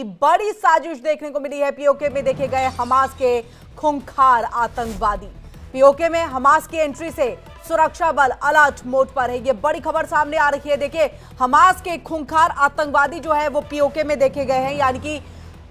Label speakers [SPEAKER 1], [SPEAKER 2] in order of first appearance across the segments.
[SPEAKER 1] बड़ी साजिश देखने को मिली है। पीओके में देखे गए हमास के खूंखार आतंकवादी। पीओके में हमास की एंट्री से सुरक्षा बल अलर्ट मोड पर है। ये बड़ी खबर सामने आ रही है। देखिए, हमास के खूंखार आतंकवादी जो है वो पीओके में देखे गए हैं, यानी कि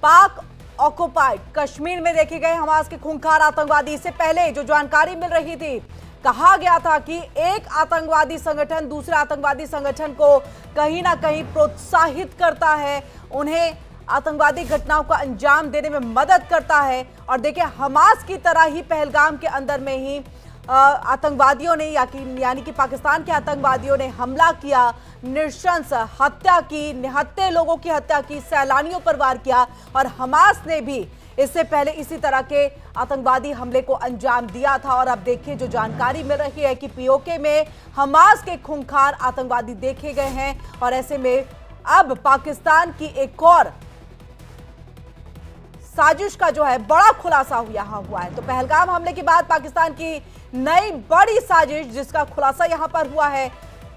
[SPEAKER 1] पाक ऑक्युपाइड कश्मीर में देखे गए हमास के खूंखार आतंकवादी। इससे पहले जो जानकारी मिल रही थी, कहा गया था कि एक आतंकवादी संगठन दूसरे आतंकवादी संगठन को कहीं ना कहीं प्रोत्साहित करता है, उन्हें आतंकवादी घटनाओं का अंजाम देने में मदद करता है। और देखिए, हमास की तरह ही पहलगाम के अंदर में ही आतंकवादियों ने यानी कि पाकिस्तान के आतंकवादियों ने हमला किया, नृशंस हत्या की, निहत्थे लोगों की हत्या की, सैलानियों पर वार किया। और हमास ने भी इससे पहले इसी तरह के आतंकवादी हमले को अंजाम दिया था। और अब देखिए, जो जानकारी मिल रही है कि पीओके में हमास के खूंखार आतंकवादी देखे गए हैं। और ऐसे में अब पाकिस्तान की एक और साजिश का जो है बड़ा खुलासा हुआ है। तो पहलगाम हमले के बाद पाकिस्तान की नई बड़ी साजिश, जिसका खुलासा यहां पर हुआ है।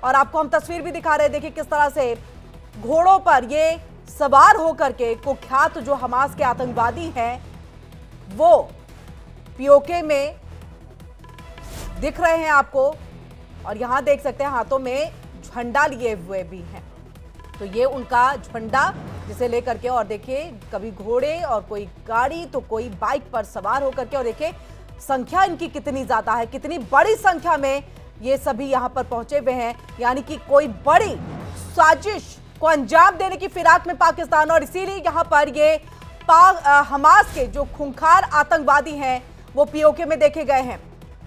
[SPEAKER 1] और आपको हम तस्वीर भी दिखा रहे हैं। देखिए किस तरह से घोड़ों पर ये सवार होकर के कुख्यात जो हमास के आतंकवादी हैं वो पीओके में दिख रहे हैं आपको। और यहां देख सकते हैं हाथों में झंडा लिए हुए भी हैं। तो ये उनका झंडा जिसे लेकर के, और देखिए कभी घोड़े और कोई गाड़ी तो कोई बाइक पर सवार होकर के। और देखिए संख्या इनकी कितनी ज्यादा है, कितनी बड़ी संख्या में ये सभी यहां पर पहुंचे हुए हैं, यानी कि कोई बड़ी साजिश को अंजाम देने की फिराक में पाकिस्तान। और इसीलिए यहां पर ये हमास के जो खूंखार आतंकवादी हैं वो पीओके में देखे गए हैं।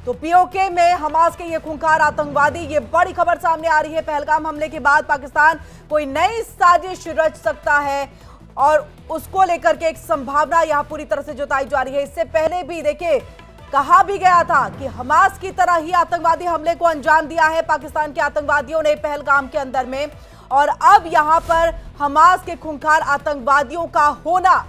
[SPEAKER 1] तो पीओके में हमास के ये खूंखार आतंकवादी, ये बड़ी खबर सामने आ रही है। पहलगाम हमले के बाद पाकिस्तान कोई नई साजिश रच सकता है और उसको लेकर के एक संभावना यहां पूरी तरह से जताई जा रही है। इससे पहले भी देखिए कहा भी गया था कि हमास की तरह ही आतंकवादी हमले को अंजाम दिया है पाकिस्तान के आतंकवादियों ने पहलगाम के अंदर में। और अब यहां पर हमास के खूंखार आतंकवादियों का होना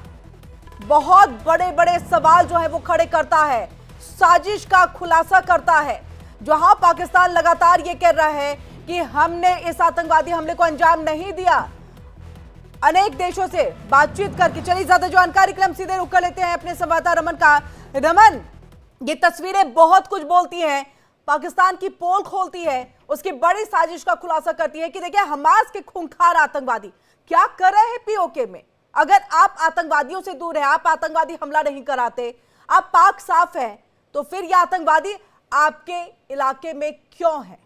[SPEAKER 1] बहुत बड़े बड़े सवाल जो है वो खड़े करता है, साजिश का खुलासा करता है। जहां पाकिस्तान लगातार ये कह रहा है कि हमने इस आतंकवादी हमले को अंजाम नहीं दिया, अनेक देशों से बातचीत करके। चलिए ज्यादा जानकारी के लिए हम सीधे रुक कर लेते हैं अपने संवाददाता रमन का। रमन, ये तस्वीरें बहुत कुछ बोलती हैं, पाकिस्तान की पोल खोलती है, उसकी बड़ी साजिश का खुलासा करती है कि देखिए हमास के खूंखार आतंकवादी क्या कर रहे हैं पीओके में। अगर आप आतंकवादियों से दूर हैं, आप आतंकवादी हमला नहीं कराते, आप पाक साफ हैं, तो फिर ये आतंकवादी आपके इलाके में क्यों है?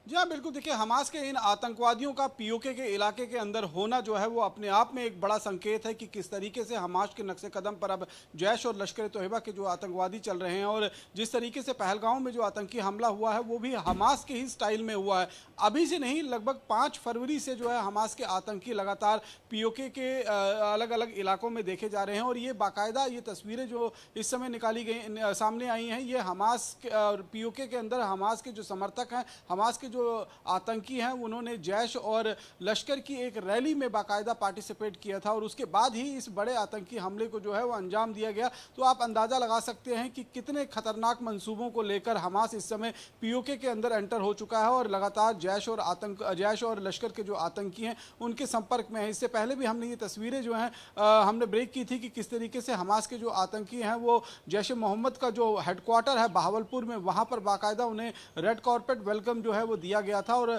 [SPEAKER 2] जी हाँ, बिल्कुल। देखिए, हमास के इन आतंकवादियों का पीओके के इलाके के अंदर होना जो है वो अपने आप में एक बड़ा संकेत है कि किस तरीके से हमास के नक्शे कदम पर अब जैश और लश्कर तोयबा के जो आतंकवादी चल रहे हैं। और जिस तरीके से पहलगाम में जो आतंकी हमला हुआ है वो भी हमास के ही स्टाइल में हुआ है। अभी से नहीं, लगभग 5 फरवरी से जो है हमास के आतंकी लगातार पीओके के अलग अलग इलाकों में देखे जा रहे हैं। और ये बाकायदा ये तस्वीरें जो इस समय निकाली गई सामने आई हैं, ये हमास पीओके के अंदर हमास के जो समर्थक हैं, हमास के जो आतंकी हैं, उन्होंने जैश और लश्कर की एक रैली में बाकायदा पार्टिसिपेट किया था। और उसके बाद ही इस बड़े आतंकी हमले को जो है वो अंजाम दिया गया। तो आप अंदाजा लगा सकते हैं कि कितने खतरनाक मंसूबों को लेकर हमास इस समय पीओके के अंदर एंटर हो चुका है और लगातार जैश और लश्कर के जो आतंकी हैं उनके संपर्क में है। इससे पहले भी हमने ये तस्वीरें जो हैं हमने ब्रेक की थी कि किस तरीके से हमास के जो आतंकी हैं वो जैश मोहम्मद का जो हेडक्वार्टर है बहावलपुर में, वहां पर बाकायदा उन्हें रेड कॉर्पेट वेलकम जो है वो दिया गया था। और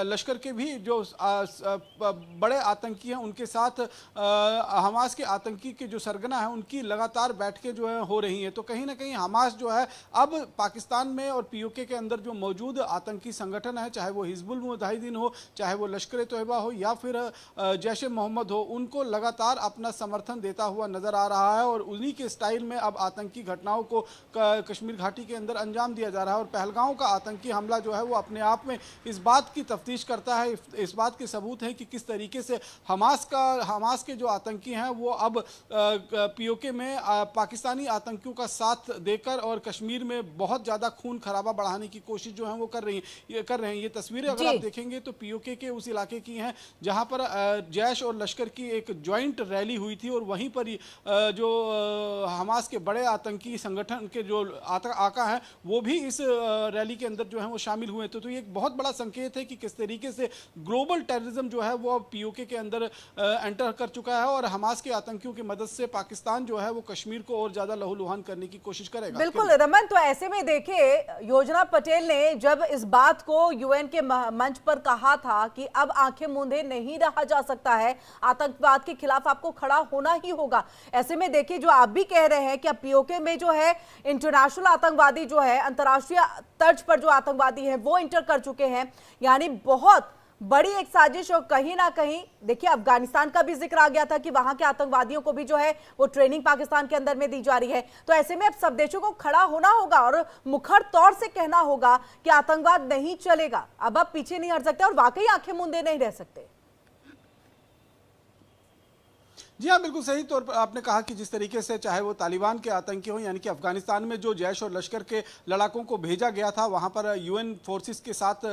[SPEAKER 2] लश्कर के भी जो बड़े आतंकी हैं उनके साथ हमास के आतंकी के जो सरगना है उनकी लगातार बैठकें जो है हो रही हैं। तो कहीं ना कहीं हमास जो है अब पाकिस्तान में और पीओके के अंदर जो मौजूद आतंकी संगठन है, चाहे वो हिजबुल मुजाहिदीन हो, चाहे वो लश्कर तोयबा हो या फिर जैश मोहम्मद हो, उनको लगातार अपना समर्थन देता हुआ नजर आ रहा है। और उन्हीं के स्टाइल में अब आतंकी घटनाओं को कश्मीर घाटी के अंदर अंजाम दिया जा रहा है। और पहलगाम का आतंकी हमला जो है वो अपने आप में इस बात की तफ्तीश करता है, इस बात के सबूत है कि किस तरीके से हमास के जो आतंकी हैं वो अब पीओके में पाकिस्तानी आतंकियों का साथ देकर और कश्मीर में बहुत ज़्यादा खून खराबा बढ़ाने की कोशिश जो है वो कर रहे हैं। ये तस्वीरें अगर आप देखेंगे तो पीओके के उस इलाके की हैं जहां पर जैश और लश्कर की एक ज्वाइंट रैली हुई थी। और वहीं पर जो हमास के बड़े आतंकी संगठन के जो आका हैं वो भी इस रैली के अंदर जो है वो शामिल हुए। हुए थे। तो ये एक बहुत बड़ा संकेत है कि किस तरीके से ग्लोबल टेररिज्म जो है वो अब पीओके के अंदर एंटर कर चुका है और हमास के आतंकियों की मदद से पाकिस्तान जो है वो कश्मीर को और ज्यादा लहूलुहान करने की कोशिश करेगा।
[SPEAKER 1] बिल्कुल रमन, तो ऐसे में देखिए योजना पटेल ने जब इस बात को यूएन के मंच पर कहा था कि अब आंखें मूंदे नहीं रहा जा सकता है, आतंकवाद के खिलाफ आपको खड़ा होना ही होगा। ऐसे में देखिए जो आप भी कह रहे हैं कि अब पीओके में जो है इंटरनेशनल आतंकवादी जो है, अंतर्राष्ट्रीय तर्ज पर जो आतंकवादी है वो इंटर कर चुके हैं, यानी बहुत बड़ी एक साजिश। और कहीं ना कहीं देखिए अफगानिस्तान का भी जिक्र आ गया था कि वहां के आतंकवादियों को भी जो है वो ट्रेनिंग पाकिस्तान के अंदर में दी जा रही है। तो ऐसे में अब सब देशों को खड़ा होना होगा और मुखर तौर से कहना होगा कि आतंकवाद नहीं चलेगा, अब आप पीछे नहीं हट सकते और वाकई आंखें मूंदे नहीं रह सकते।
[SPEAKER 2] जी हाँ, बिल्कुल सही तौर पर आपने कहा कि जिस तरीके से चाहे वो तालिबान के आतंकी हो, यानी कि अफगानिस्तान में जो जैश और लश्कर के लड़ाकों को भेजा गया था वहाँ पर यूएन फोर्सेस के साथ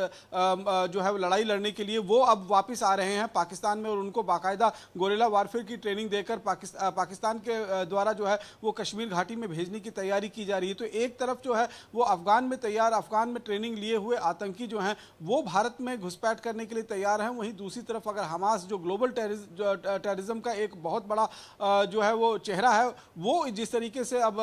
[SPEAKER 2] जो है वो लड़ाई लड़ने के लिए, वो अब वापस आ रहे हैं पाकिस्तान में और उनको बाकायदा गोरिल्ला वारफेयर की ट्रेनिंग देकर पाकिस्तान के द्वारा जो है वो कश्मीर घाटी में भेजने की तैयारी की जा रही है। तो एक तरफ जो है वो अफगान में तैयार, अफगान में ट्रेनिंग लिए हुए आतंकी जो हैं वो भारत में घुसपैठ करने के लिए तैयार हैं। वहीं दूसरी तरफ अगर हमास जो ग्लोबल टेररिज्म का एक बहुत बड़ा जो है वो चेहरा है, वो जिस तरीके से अब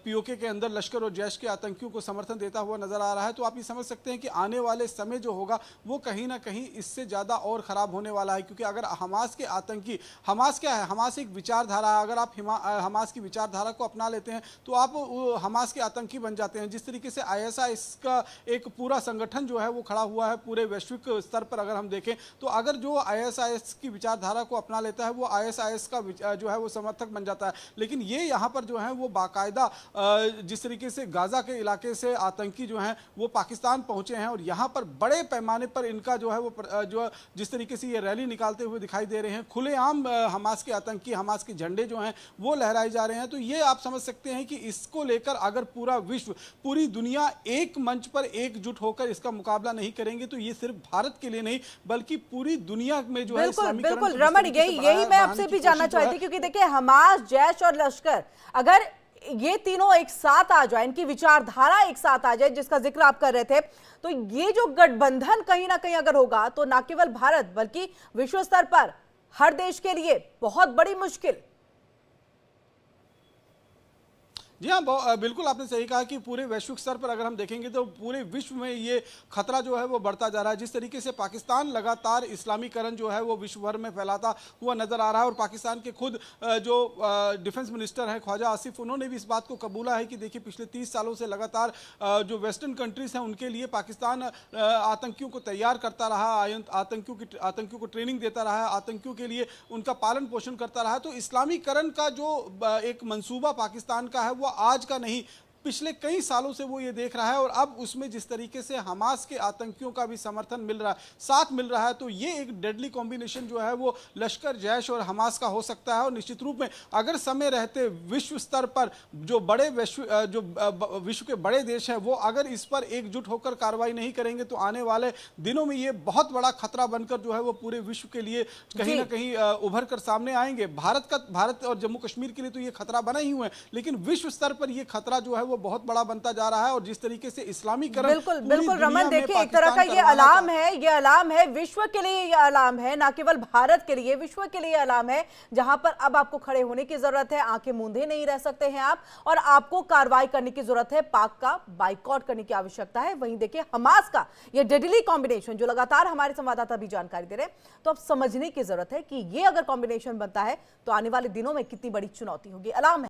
[SPEAKER 2] पीओके के अंदर लश्कर और जैश के आतंकियों को समर्थन देता हुआ नजर आ रहा है, तो आप ये समझ सकते हैं कि आने वाले समय जो होगा वो कहीं ना कहीं इससे ज़्यादा और ख़राब होने वाला है। क्योंकि अगर हमास के आतंकी, हमास क्या है, हमास एक विचारधारा है, अगर आप हमास की विचारधारा को अपना लेते हैं तो आप हमास के आतंकी बन जाते हैं। जिस तरीके से आईएसआईएस का एक पूरा संगठन जो है वो खड़ा हुआ है पूरे वैश्विक स्तर पर, अगर हम देखें तो अगर जो आईएसआईएस की विचारधारा को अपना लेता है वो आईएसआईएस का जो है वो समर्थक बन जाता है। लेकिन ये यहाँ पर जो है वो बाकायदा जिस तरीके से गाजा के इलाके से आतंकी जो हैं वो पाकिस्तान पहुंचे हैं और यहाँ पर बड़े पैमाने पर इनका जो है वो जो जिस तरीके से ये रैली निकालते हुए दिखाई दे रहे हैं, खुलेआम हमास के आतंकी, हमास के झंडे जो हैं वो लहराए जा रहे हैं। तो ये आप समझ सकते हैं कि इसको लेकर अगर पूरा विश्व, पूरी दुनिया एक मंच पर एकजुट होकर इसका मुकाबला नहीं करेंगे तो ये सिर्फ भारत के लिए नहीं बल्कि पूरी दुनिया में जो है
[SPEAKER 1] बिल्कुल रमन, यही मैं आपसे भी जानना चाहती थी। क्योंकि देखिए हमास, जैश और लश्कर अगर ये तीनों एक साथ आ जाए, इनकी विचारधारा एक साथ आ जाए जिसका जिक्र आप कर रहे थे, तो ये जो गठबंधन कहीं ना कहीं अगर होगा तो न केवल भारत बल्कि विश्व स्तर पर हर देश के लिए बहुत बड़ी मुश्किल।
[SPEAKER 2] जी हाँ, बिल्कुल आपने सही कहा कि पूरे वैश्विक स्तर पर अगर हम देखेंगे तो पूरे विश्व में ये खतरा जो है वो बढ़ता जा रहा है। जिस तरीके से पाकिस्तान लगातार इस्लामीकरण जो है वो विश्व भर में फैलाता हुआ नजर आ रहा है और पाकिस्तान के खुद जो डिफेंस मिनिस्टर हैं ख्वाजा आसिफ, उन्होंने भी इस बात को कबूला है कि देखिए पिछले 30 सालों से लगातार जो वेस्टर्न कंट्रीज हैं उनके लिए पाकिस्तान आतंकियों को तैयार करता रहा, आतंकियों को ट्रेनिंग देता रहा है, आतंकियों के लिए उनका पालन पोषण करता रहा। तो इस्लामीकरण का जो एक मंसूबा पाकिस्तान का है वो आज का नहीं, पिछले कई सालों से वो ये देख रहा है और अब उसमें जिस तरीके से हमास के आतंकियों का भी समर्थन मिल रहा है, साथ मिल रहा है, तो ये एक डेडली कॉम्बिनेशन जो है वो लश्कर, जैश और हमास का हो सकता है। और निश्चित रूप में अगर समय रहते विश्व स्तर पर जो बड़े विश्व के बड़े देश हैं वो अगर इस पर एकजुट होकर कार्रवाई नहीं करेंगे तो आने वाले दिनों में ये बहुत बड़ा खतरा बनकर जो है वो पूरे विश्व के लिए कहीं ना कहीं उभर कर सामने आएंगे। भारत और जम्मू कश्मीर के लिए तो ये खतरा बना ही हुआ है, लेकिन विश्व स्तर पर ये खतरा जो है वो बहुत बड़ा बनता जा रहा है। और जिस तरीके से इस्लामीकरण,
[SPEAKER 1] बिल्कुल रमन, देखिए एक तरह का ये अलार्म है, ये अलार्म है विश्व के लिए, ये अलार्म है ना केवल भारत के लिए, विश्व के लिए अलार्म है जहां पर अब आपको खड़े होने की जरूरत है, आंखें मूंदे नहीं रह सकते हैं आप और आपको कार्रवाई करने की जरूरत है, पाक का बाइकआउट करने की आवश्यकता है। वहीं देखिए हमास का ये डेडली कॉम्बिनेशन जो लगातार हमारे संवाददाता भी जानकारी दे रहे हैं, तो अब समझने की जरूरत है कि ये अगर कॉम्बिनेशन बनता है तो आने वाले दिनों में कितनी बड़ी चुनौती होगी। अलार्म है।